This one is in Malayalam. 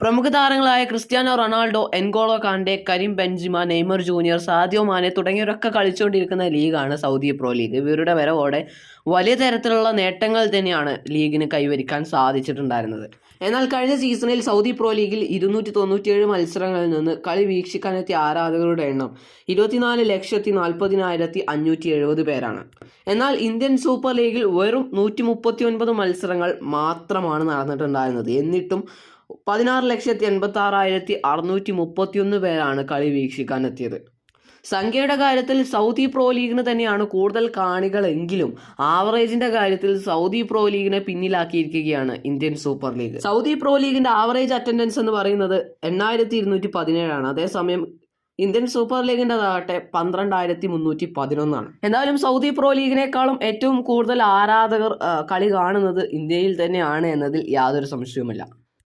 പ്രമുഖ താരങ്ങളായ Cristiano Ronaldo, N'Golo Kante, Karim Benzema, Neymar junior, Sadio Mane തുടങ്ങിയവരൊക്കെ കളിച്ചുകൊണ്ടിരിക്കുന്ന ലീഗാണ് സൗദി പ്രോ ലീഗ്. ഇവരുടെ വരവോടെ വലിയ തരത്തിലുള്ള നേട്ടങ്ങൾ തന്നെയാണ് ലീഗിന് കൈവരിക്കാൻ സാധിച്ചിട്ടുണ്ടായിരുന്നത്. എന്നാൽ കഴിഞ്ഞ സീസണിൽ സൗദി പ്രോ ലീഗിൽ 297 മത്സരങ്ങളിൽ നിന്ന് കളി വീക്ഷിക്കാനെത്തിയ ആരാധകരുടെ എണ്ണം 24,40,570 പേരാണ്. എന്നാൽ ഇന്ത്യൻ സൂപ്പർ ലീഗിൽ വെറും 139 മത്സരങ്ങൾ മാത്രമാണ് നടന്നിട്ടുണ്ടായിരുന്നത്. എന്നിട്ടും 16,86,631 പേരാണ് കളി വീക്ഷിക്കാനെത്തിയത്. സംഖ്യയുടെ കാര്യത്തിൽ സൗദി പ്രോ ലീഗിന് തന്നെയാണ് കൂടുതൽ കാണികളെങ്കിലും ആവറേജിന്റെ കാര്യത്തിൽ സൗദി പ്രോ ലീഗിനെ പിന്നിലാക്കിയിരിക്കുകയാണ് Indian super league. Saudi pro ലീഗിന്റെ ആവറേജ് അറ്റൻഡൻസ് എന്ന് പറയുന്നത് 8,217 അതേസമയം ഇന്ത്യൻ സൂപ്പർ ലീഗിൻ്റെതാകട്ടെ 12,311. എന്തായാലും സൗദി പ്രോ ലീഗിനേക്കാളും ഏറ്റവും കൂടുതൽ ആരാധകർ കളി കാണുന്നത് ഇന്ത്യയിൽ തന്നെയാണ് എന്നതിൽ യാതൊരു സംശയവുമില്ല.